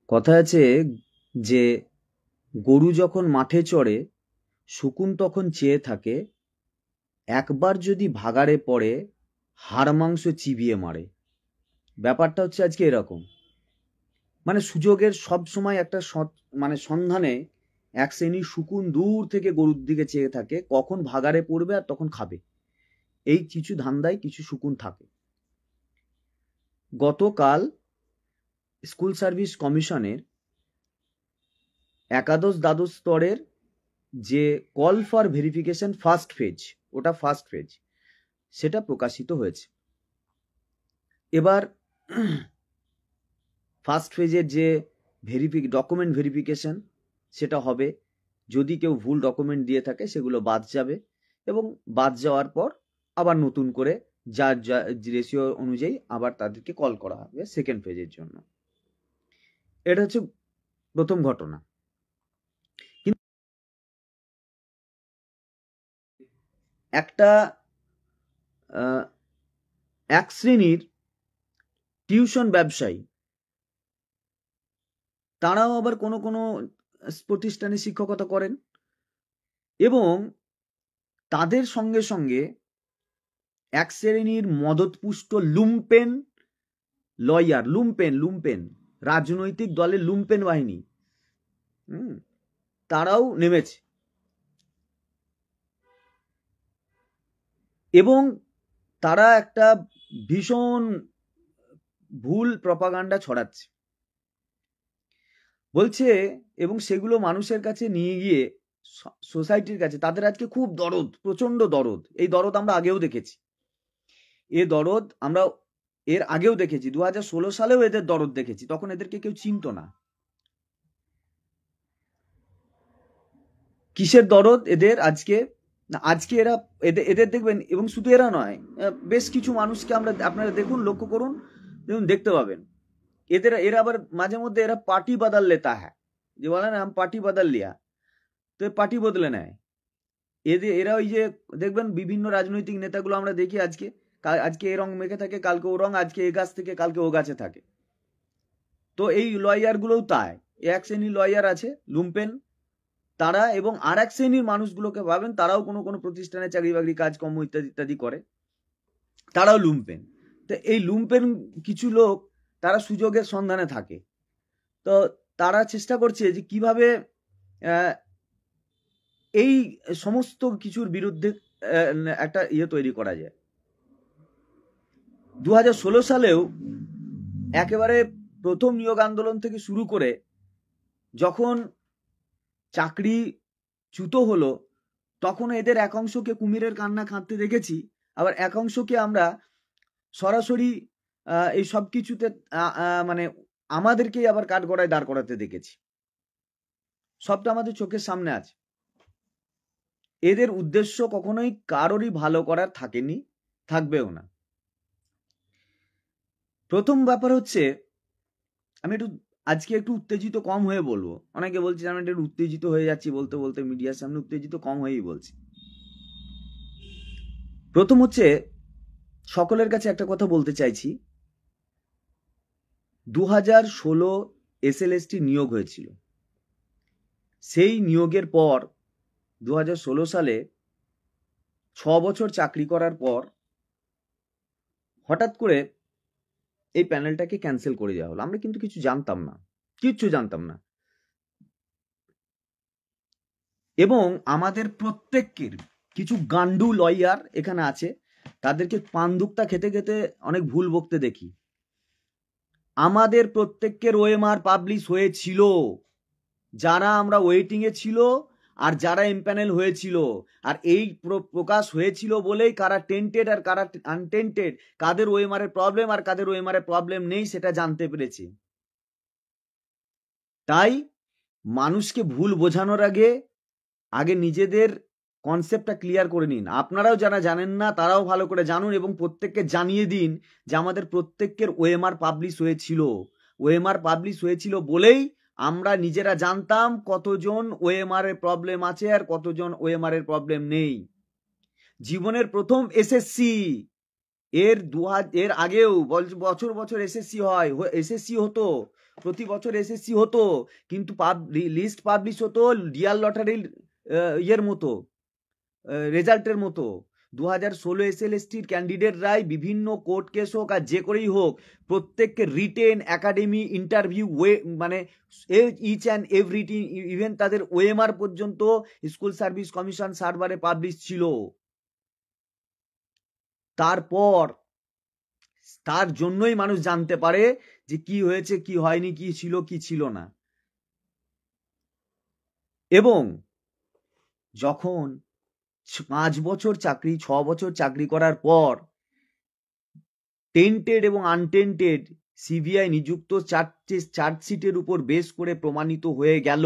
কথা আছে যে গরু যখন মাঠে চড়ে শকুন তখন চেয়ে থাকে, একবার যদি ভাগাড়ে পড়ে হাড় মাংস চিবিয়ে মারে। ব্যাপারটা হচ্ছে আজকে এরকম, মানে সুযোগের সব সময় একটা মানে সন্ধানে এক শ্রেণীর শকুন দূর থেকে গরুর দিকে চেয়ে থাকে কখন ভাগাড়ে পড়বে আর তখন খাবে। এই কিছু ধান্দায় কিছু শকুন থাকে। গতকাল স্কুল সার্ভিস কমিশনের একাদশ দ্বাদশ স্তরের যে call for verification first phase, ওটা ফার্স্ট ফেজ, সেটা প্রকাশিত হয়েছে। এবার ফার্স্ট ফেজের যে ডকুমেন্ট ভেরিফিকেশন সেটা হবে। যদি কেউ ভুল ডকুমেন্ট দিয়ে থাকে সেগুলো বাদ যাবে, এবং বাদ যাওয়ার পর আবার নতুন করে যার রেশিও অনুযায়ী আবার তাদেরকে কল করা হবে সেকেন্ড ফেজের জন্য। এটা হচ্ছে প্রথম ঘটনা। কিন্তু একটা এক শ্রেণীর টিউশন ব্যবসায়ী, তারাও আবার কোনো কোনো প্রতিষ্ঠানে শিক্ষকতা করেন, এবং তাদের সঙ্গে সঙ্গে এক শ্রেণীর মদতপুষ্ট লুম্পেন লয়ার, লুম্পেন রাজনৈতিক দলের লুম্পেন বাহিনী, তারাও নেমেছে এবং তারা একটা ভীষণ ভুল প্রপাগান্ডা ছড়াচ্ছে বলছে, এবং সেগুলো মানুষের কাছে নিয়ে গিয়ে সোসাইটির কাছে, তাদের আজকে খুব দরদ, প্রচন্ড দরদ। এই দরদ আমরা আগেও দেখেছি, দরদ আমরা এর আগেও দেখেছি, 2016 সালেও এদের দরদ দেখেছি, তখন এদেরকে কেউ চিনত না। কিসের দরদ এদের আজকে? না, আজকে এরা এদের দেখবেন, এবং শুধু এরা নয়, বেশ কিছু মানুষকে আপনারা দেখুন, লক্ষ্য করুন, দেখতে পাবেন এরা আবার মাঝে মধ্যে এরা পার্টি বদল লেতা হ্যাঁ, যে বলে না পার্টি বদল লিয়া, তো পার্টি বদলে নেয়। এরা ওই যে দেখবেন বিভিন্ন রাজনৈতিক নেতাগুলো আমরা দেখি, আজকে এ রং মেখে থাকে, কালকে ও রং, আজকে এ গাছ থেকে কালকে ও গাছে থাকে। তো এই লয়ার গুলোও তাই, এক শ্রেণীর লয়ার আছে লুম্পেন, তারা, এবং আর এক শ্রেণীর মানুষগুলোকে ভাবেন তারাও কোনো কোনো প্রতিষ্ঠানে চাকরি বাকরি কাজকর্ম ইত্যাদি ইত্যাদি করে, তারাও লুম্পেন। তো এই লুম্পেন কিছু লোক, তারা সুযোগের সন্ধানে থাকে, তো তারা চেষ্টা করছে যে কিভাবে এই সমস্ত কিছুর বিরুদ্ধে একটা তৈরি করা যায়। 2016 সালেও একেবারে প্রথম নিয়োগ আন্দোলন থেকে শুরু করে যখন চাকরি চ্যুত হলো, তখন এদের এক অংশকে কুমিরের কান্না কাঁদতে দেখেছি, আবার এক অংশকে আমরা সরাসরি এই সব কিছুতে মানে আমাদেরকেই আবার কাঠগড়ায় দাঁড় করাতে দেখেছি। সবটা আমাদের চোখের সামনে আছে। এদের উদ্দেশ্য কখনোই কারোরই ভালো করার থাকেনি, থাকবেও না। প্রথম ব্যাপার হচ্ছে, আমি আজকে একটু উত্তেজিত কম হয়ে বলবো। অনেকে বলছে আমি একটু উত্তেজিত হয়ে যাচ্ছি বলতে বলতে, মিডিয়ার সামনে উত্তেজিত কম হয়েই বলছি। প্রথম হচ্ছে, সকলের কাছে একটা কথা বলতে চাইছি, 2016 SLST নিয়োগ হয়েছিল। সেই নিয়োগের পর 2016 সালে 6 বছর চাকরি করার পর হঠাৎ করে এই প্যানেলটাকে ক্যান্সেল করে দেওয়া হলো। আমরা কিন্তু কিছু জানতাম না, কিচ্ছু জানতাম না, এবং আমাদের প্রত্যেকের কিছু গান্ডু লয়ার এখানে আছে, তাদেরকে পান্ডুকটা খেতে খেতে অনেক ভুল বকতে দেখি। আমাদের প্রত্যেকের ওএমআর পাবলিশ হয়েছিল, যারা আমরা ওয়েটিং এ ছিল আর যারা এমপ্যানেল হয়েছিল, আর এই প্রকাশ হয়েছিল বলেই কারা টেন্টেড আর কারা আনটেন্টেড, কাদের ওএমআর এর প্রবলেম আর কাদের ওএমআর এর প্রবলেম নেই সেটা জানতে পেরেছি। তাই মানুষকে ভুল বোঝানোর আগে নিজেদের কনসেপ্টটা ক্লিয়ার করে নিন। আপনারাও যারা জানেন না তারাও ভালো করে জানুন, এবং প্রত্যেককে জানিয়ে দিন যে আমাদের প্রত্যেকের ওএমআর পাবলিশ হয়েছিল। ওএমআর পাবলিশ হয়েছিল বলেই আমরা নিজেরা জানতাম কতজন ওএমআর এর প্রবলেম আছে আর কতজন ওএমআর এর প্রবলেম নেই। জীবনের প্রথম এসএসসি, এর আগেও বছর বছর এসএসসি হতো, প্রতি বছর এসএসসি হতো, কিন্তু লিস্ট পাবলিশ হতো ডিয়ার লটারির ইয়ের মতো, রেজাল্টের মতো। 2016 এসএলএসটির ক্যান্ডিডেটরাই বিভিন্ন কোর্ট কেস হোক আর যে করেই হোক, প্রত্যেককে রিটেন একাডেমি ইন্টারভিউ মানে ইচ অ্যান্ড এভরিথিং, ইভেন তাদের ওএমআর পর্যন্ত স্কুল সার্ভিস কমিশন সার্ভারে পাবলিশ ছিল। তারপর তার জন্যই মানুষ জানতে পারে যে কি হয়েছে, কি হয়নি, কি ছিল, কি ছিল না। এবং যখন 5 বছর চাকরি, 6 বছর চাকরি করার পর টেন্টেড এবং আনটেন্টেড সিবিআই নিযুক্ত চার্জশিটের উপর বেস করে প্রমাণিত হয়ে গেল,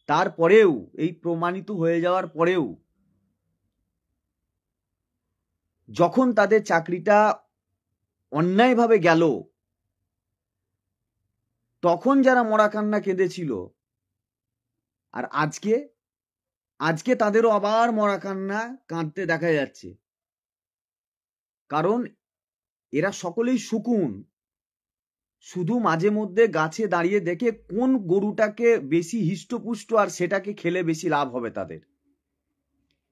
তারপরেও, এই প্রমাণিত হয়ে যাওয়ার পরেও যখন তাদের চাকরিটা অন্যায়ভাবে গেল, তখন যারা মরা কান্না কেঁদেছিল, আর আজকে তাদেরও আবার মরা কান্না কাঁদতে দেখা যাচ্ছে। কারণ এরা সকলেই শকুন, শুধু মাঝে মধ্যে গাছে দাঁড়িয়ে দেখে কোন গরুটাকে বেশি হিষ্টপুষ্ট আর সেটাকে খেলে বেশি লাভ হবে তাদের।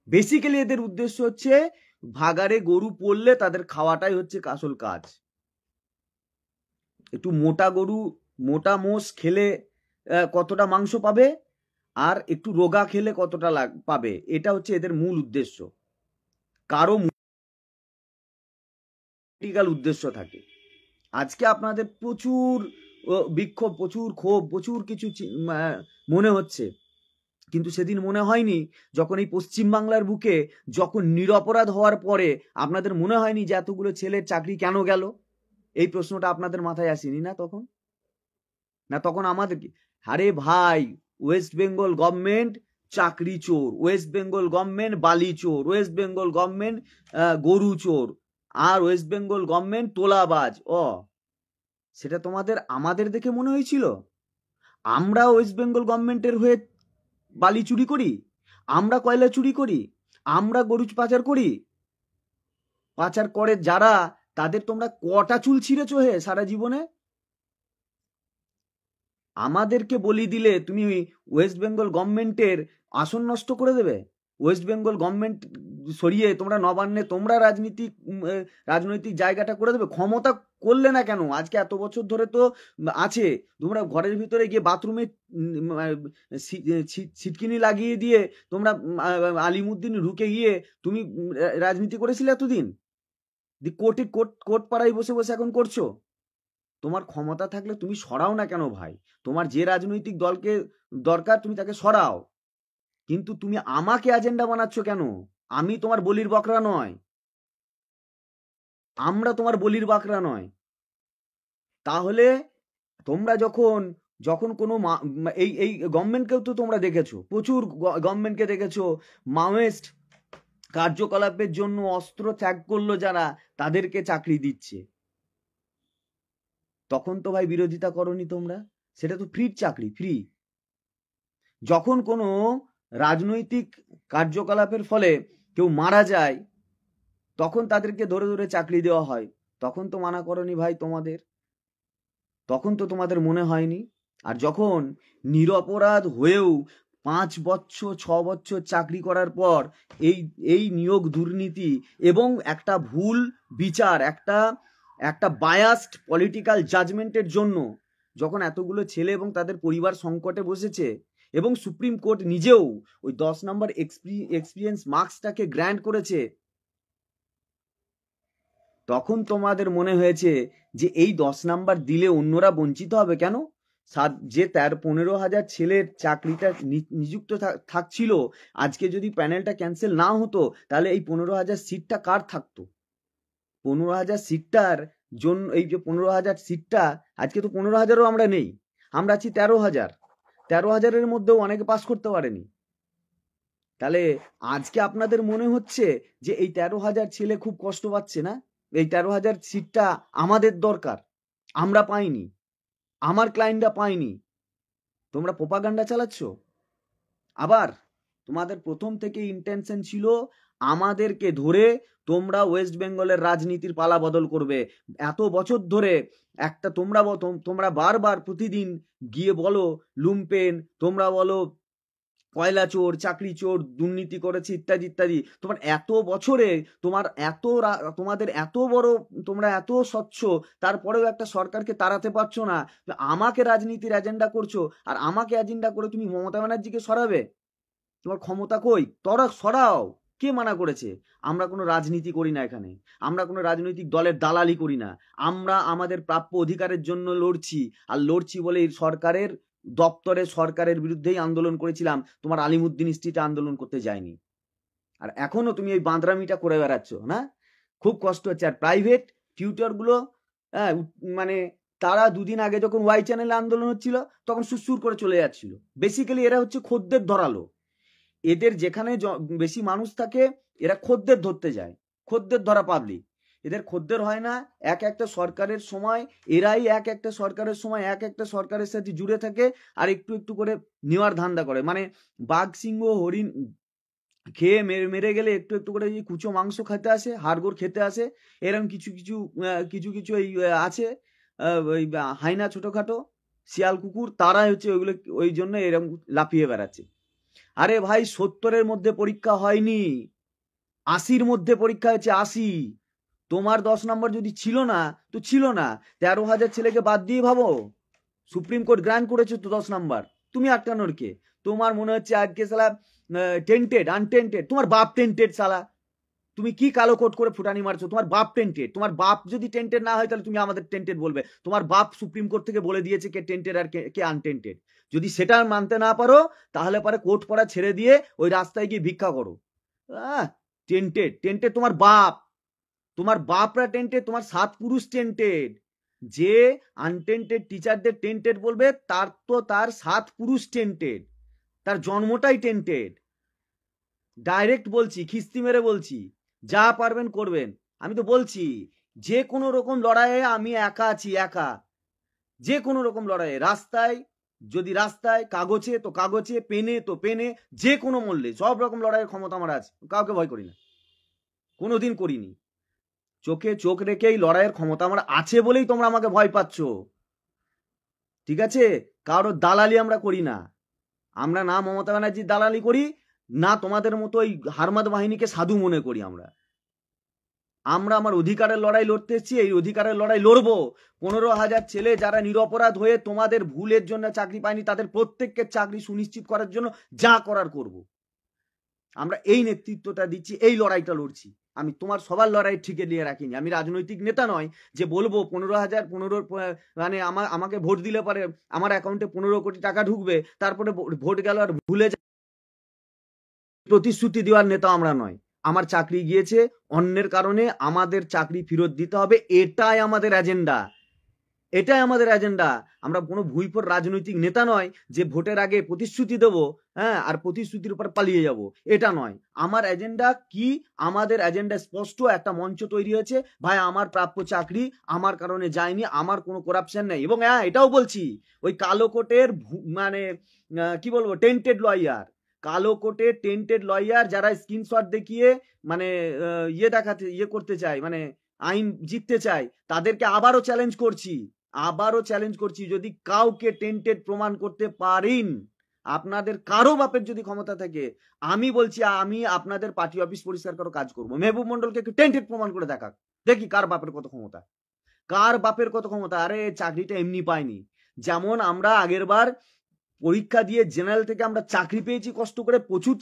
বেসিক্যালি এদের উদ্দেশ্য হচ্ছে ভাগাড়ে গরু পড়লে তাদের খাওয়াটাই হচ্ছে আসল কাজ। একটু মোটা গরু, মোটা মোষ খেলে কতটা মাংস পাবে, আর একটু রোগা খেলে কতটা পাবে, এটা হচ্ছে এদের মূল উদ্দেশ্য। কারো পলিটিক্যাল উদ্দেশ্য থাকে। আজকে আপনাদের প্রচুর বিক্ষোভ, প্রচুর ক্ষোভ, প্রচুর কিছু মনে হচ্ছে, কিন্তু সেদিন মনে হয়নি যখন এই পশ্চিমবাংলার বুকে যখন নিরপরাধ হওয়ার পরে আপনাদের মনে হয়নি যে এতগুলো ছেলের চাকরি কেন গেল? এই প্রশ্নটা আপনাদের মাথায় আসেনি না তখন? না তখন আমাদের কি, আরে ভাই, ওয়েস্ট বেঙ্গল গভর্নমেন্ট চাকরি চোর, ওয়েস্ট বেঙ্গল গভর্নমেন্ট বালি চোর, ওয়েস্ট বেঙ্গল গভর্নমেন্ট গরু চোর, আর ওয়েস্ট বেঙ্গল গভর্নমেন্ট তোলাবাজ। সেটা তোমাদের আমাদের দেখে মনে হয়েছিল? আমরা ওয়েস্ট বেঙ্গল গভর্নমেন্টের হয়ে বালি চুরি করি, আমরা কয়লা চুরি করি, আমরা গরু পাচার করি? পাচার করে যারা, তাদের তোমরা কটা চুল ছিঁড়েছো হে সারা জীবনে? আমাদেরকে বলি দিলে তুমি ওয়েস্ট বেঙ্গল গভর্নমেন্টের আসন নষ্ট করে দেবে? ওয়েস্ট বেঙ্গল গভর্নমেন্ট সরিয়ে তোমরা নবান্নে তোমরা রাজনৈতিক জায়গাটা করে দেবে? ক্ষমতা করলে না কেন? আজকে এত বছর ধরে তো আছে, তোমরা ঘরের ভিতরে গিয়ে বাথরুমে ছিটকিনি লাগিয়ে দিয়ে তোমরা আলিমুদ্দিন ঢুকে গিয়ে তুমি রাজনীতি করেছিলে এতদিন? কোর্ট পাড়ায় বসে বসে এখন করছো? তোমার ক্ষমতা থাকলে তুমি সরাও না কেন ভাই? তোমার যে রাজনৈতিক দলকে দরকার তুমি তাকে সরাও, কিন্তু তুমি আমাকে এজেন্ডা বানাচ্ছ কেন? আমি তোমার বলির বকরা নয়, আমরা তোমার বলির বাকরা নয়। তাহলে তোমরা যখন কোনো এই গভর্নমেন্টকেও তো তোমরা দেখেছো, প্রচুর গভর্নমেন্টকে দেখেছো মাওয়েস্ট কার্যকলাপের জন্য অস্ত্র ত্যাগ করলো যারা, তাদেরকে চাকরি দিচ্ছে। তখন তো ভাই বিরোধিতা করনি তোমরা, সেটা তো ফ্রির চাকরি, ফ্রি। যখন কোনো রাজনৈতিক কার্যকলাপের ফলে কেউ মারা যায়, তখন তাদেরকে ধরে ধরে চাকরি দেওয়া হয়, তখন তো মানা করনি ভাই তোমাদের, তখন তো তোমাদের মনে হয়নি। আর যখন নিরপরাধ হয়েও 5 বছর 6 বছর চাকরি করার পর এই নিয়োগ দুর্নীতি এবং একটা ভুল বিচার, একটা বায়াসড পলিটিক্যাল জাজমেন্টের জন্য যখন এতগুলো ছেলে এবং তাদের পরিবার সংকটে বসেছে, এবং সুপ্রিম কোর্ট নিজেও ওই 10 নম্বর এক্সপিরিয়েন্স মার্কসটাকে গ্র্যান্ট করেছে, তখন তোমাদের মনে হয়েছে যে এই 10 নাম্বার দিলে অন্যরা বঞ্চিত হবে কেন? যে 15,000 ছেলের চাকরিটা নিযুক্ত থাকছিল, আজকে যদি প্যানেলটা ক্যান্সেল না হতো, তাহলে এই 15,000 সিটটা কার থাকতো? 15,000 সিটটার জন্য, এই যে 15,000 সিটটা, আজকে তো 15,000ও আমরা নেই, আমরা আছি 13,000। 13,000-এর মধ্যেও অনেকে পাস করতে পারেনি। তাহলে আজকে আপনাদের মনে হচ্ছে যে এই 13,000 ছেলে খুব কষ্ট পাচ্ছে না? এই 13,000 সিটটা আমাদের দরকার, আমরা পাইনি, আমার ক্লায়েন্টরা পাইনি। তোমরা প্রোপাগান্ডা চালাচ্ছ। আবার তোমাদের প্রথম থেকে ইন্টেনশন ছিল আমাদেরকে ধরে তোমরা ওয়েস্ট বেঙ্গলের রাজনীতির পালা বদল করবে। এত বছর ধরে একটা তোমরা বারবার প্রতিদিন গিয়ে বলো লুম্পেন, তোমরা বলো কয়লা চোর, চাকরি চোর, দুর্নীতি করেছে ইত্যাদি ইত্যাদি। তোমার এত বছরে তোমাদের এত বড়, তোমরা এত স্বচ্ছ, তারপরেও একটা সরকারকে তাড়াতে পারছো না। আমাকে রাজনীতির এজেন্ডা করছো, আর আমাকে এজেন্ডা করে তুমি মমতা ব্যানার্জিকে সরাবে? তোমার ক্ষমতা কই? তোরা সরাও। কে মানা করেছে? আমরা কোনো রাজনীতি করি না এখানে, আমরা কোনো রাজনৈতিক দলের দালালি করি না। আমরা আমাদের প্রাপ্য অধিকারের জন্য লড়ছি, আর লড়ছি বলে সরকারের দপ্তরে সরকারের বিরুদ্ধেই আন্দোলন করেছিলাম। তোমার আলিমুদ্দিন স্ট্রিটে আন্দোলন করতে যায়নি। আর এখনো তুমি এই বাঁদরামিটা করে বেড়াচ্ছ না? খুব কষ্ট হচ্ছে। আর প্রাইভেট টিউটরগুলো, হ্যাঁ, মানে তারা দুদিন আগে যখন ওয়াই চ্যানেলে আন্দোলন হচ্ছিল তখন সুরসুর করে চলে যাচ্ছিল। বেসিক্যালি এরা হচ্ছে খদ্দের ধরালো। এদের যেখানে বেশি মানুষ থাকে এরা খদ্দের ধরতে যায়, খদ্দের ধরা পাবলিক। এদের খদ্দের হয় না। এক একটা সরকারের সময় এরাই এক একটা সরকারের সাথে জুড়ে থাকে, আর একটু একটু করে নেওয়ার ধান্দা করে। মানে বাঘ, সিংহ, হরিণ খেয়ে মেরে গেলে একটু একটু করে কুচো মাংস খেতে আসে, হাড়গোড় খেতে আসে। এরকম কিছু এই আছে, ওই হাইনা ছোটখাটো শিয়াল কুকুর, তারাই হচ্ছে ওইগুলো, ওই জন্য এরকম লাফিয়ে বেড়াচ্ছে। আরে ভাই, 70-এর মধ্যে পরীক্ষা হয়নি, 80-র মধ্যে পরীক্ষা হয়েছে, 80। তোমার 10 নম্বর যদি ছিল না তো ছিল না। 13,000 ছেলেকে বাদ দিয়ে ভাবো, সুপ্রিম কোর্ট গ্রান্ট করেছে তো 10 নম্বর। তুমি আটকানোর কে? তোমার মনে হচ্ছে আজকে সালা টেন্টেড, আনটেন্টেড? তোমার বাপ টেন্টেড সালা। তুমি কি কালো কোট করে ফুটানি মারছো? তোমার বাপ টেন্টেড। তোমার বাপ যদি টেন্টেড না হয় তাহলে তুমি আমাদের টেন্টেড বলবে? তোমার বাপ সুপ্রিম কোর্ট থেকে বলে দিয়েছে কে টেন্টেড আর কে আনটেন্টেড। যদি সেটা মানতে না পারো তাহলে পরে কোর্ট পড়া ছেড়ে দিয়ে ওই রাস্তায় গিয়ে ভিক্ষা করো। টেন্টেড টেন্টেড তোমার বাপ, তোমার বাপরা টেন্টেড, তোমার 7 পুরুষ টেন্টেড। যে আনটেন্টেড টিচারদের টেন্টেড বলবে তার 7 পুরুষ টেন্টেড, তার জন্মটাই টেন্টেড। ডাইরেক্ট বলছি, খিস্তি মেরে বলছি, যা পারবেন করবেন। আমি তো বলছি যে কোনো রকম লড়াইয়ে আমি একা আছি, একা। যে কোনো রকম লড়াইয়ে, রাস্তায়, কাগজে তো কাগজে, পেনে তো পেনে, যে কোনো মূল্যে সব রকম লড়াইয়ের ক্ষমতা আমার আছে। কাউকে ভয় করি না, কোনোদিন করিনি। চোখে চোখ রেখেই লড়াইয়ের ক্ষমতা আমার আছে বলেই তোমরা আমাকে ভয় পাচ্ছ, ঠিক আছে? কারোর দালালি আমরা করি না। আমরা না মমতা ব্যানার্জির দালালি করি, না তোমাদের মতো ওই হারমাদ বাহিনীকে সাধু মনে করি। আমরা আমার অধিকারের লড়াই লড়তে এসেছি, এই অধিকারের লড়াই লড়বো। 15,000 ছেলে যারা নিরপরাধ হয়ে তোমাদের ভুলের জন্য চাকরি পায়নি, তাদের প্রত্যেককে চাকরি সুনিশ্চিত করার জন্য যা করার করব। আমরা এই নেতৃত্বটা দিচ্ছি, এই লড়াইটা লড়ছি। আমি তোমার সবার লড়াই ঠিকে নিয়ে রাখিনি। আমি রাজনৈতিক নেতা নয় যে বলবো 15,000 মানে আমাকে ভোট দিলে পরে আমার অ্যাকাউন্টে 15 কোটি টাকা ঢুকবে, তারপরে ভোট গেল আর ভুলে যায়। প্রতিশ্রুতি দেওয়ার নেতা আমরা নয়। আমার চাকরি গিয়েছে অন্যের কারণে, আমাদের চাকরি ফেরত দিতে হবে, এটাই আমাদের এজেন্ডা, এটাই আমাদের এজেন্ডা। আমরা কোনো ভুইফোর রাজনৈতিক নেতা নয় যে ভোটের আগে প্রতিশ্রুতি দেবো, হ্যাঁ, আর প্রতিশ্রুতির উপর পালিয়ে যাব, এটা নয়। আমার এজেন্ডা কি? আমাদের এজেন্ডা স্পষ্ট। একটা মঞ্চ তৈরি হয়েছে, ভাই আমার প্রাপ্য চাকরি আমার কারণে যায়নি, আমার কোনো করাপশন নেই। এবং হ্যাঁ, এটাও বলছি, ওই কালো কোটের মানে কি বলবো, টেন্টেড লয়ার, কালো কোটে টেন্টেড লয়ার যারা স্ক্রিনশট দেখিয়ে মানে ইয়ে করতে চায়, মানে আইন জিততে চায়, তাদেরকে আবারও চ্যালেঞ্জ করছি, যদি কাউকে টেন্টেড প্রমাণ করতে পারেন, আপনাদের কারো বাপের যদি ক্ষমতা থাকে, আমি বলছি আমি আপনাদের পার্টি অফিস পরিষ্কার করার কাজ করবো। মেহবুব মন্ডলকে একটু টেন্টেড প্রমাণ করে দেখাক, দেখি কার বাপের কত ক্ষমতা। আরে চাকরিটা এমনি পায়নি। যেমন আমরা আগের বার পরীক্ষা দিয়ে জেনারেল থেকে আমরা চাকরি পেয়েছি কষ্ট করে, প্রচুর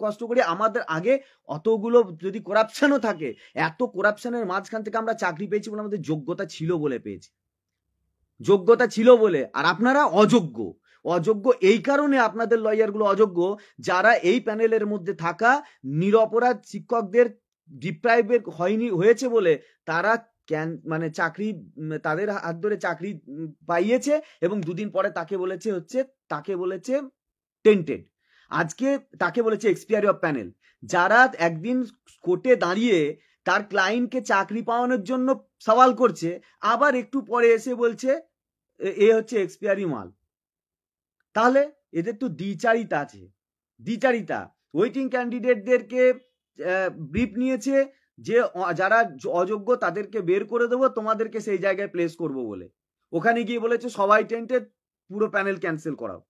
কষ্ট করে। আমাদের আগে অতগুলো যদি করাপশনও থাকে, এত করাপশনের মাঝখান থেকে আমরা চাকরি পেয়েছি বলে আমাদের যোগ্যতা ছিল বলে পেয়েছি, যোগ্যতা ছিল বলে। আর আপনারা অযোগ্য এই কারণে, আপনাদের লয়ারগুলো অযোগ্য, যারা এই প্যানেলের মধ্যে থাকা নিরপরাধ শিক্ষকদের ডিপ্রাইভের হয়েছে বলে তারা মানে চাকরি, তাদের হাত ধরে চাকরি পাইয়েছে, এবং দুদিন পরে তাকে বলেছে টেন্টেড, আজকে তাকে বলেছে এক্সপায়ারি অফ প্যানেল। যারা একদিন কোর্টে দাঁড়িয়ে তার ক্লায়েন্টকে চাকরি পাওয়ানোর জন্য সওয়াল করছে, আবার একটু পরে এসে বলছে এ হচ্ছে এক্সপায়ারি মাল। তাহলে এদের তো দ্বিচারিতা আছে, ওয়েটিং ক্যান্ডিডেটদেরকে ব্রিফ নিয়েছে যে যারা অযোগ্য তাদেরকে বের করে দেবো, তোমাদেরকে সেই জায়গায় প্লেস করব বলে। ওখানে গিয়ে বলেছে সবাই টেন্টেড, পুরো প্যানেল ক্যান্সেল করাও।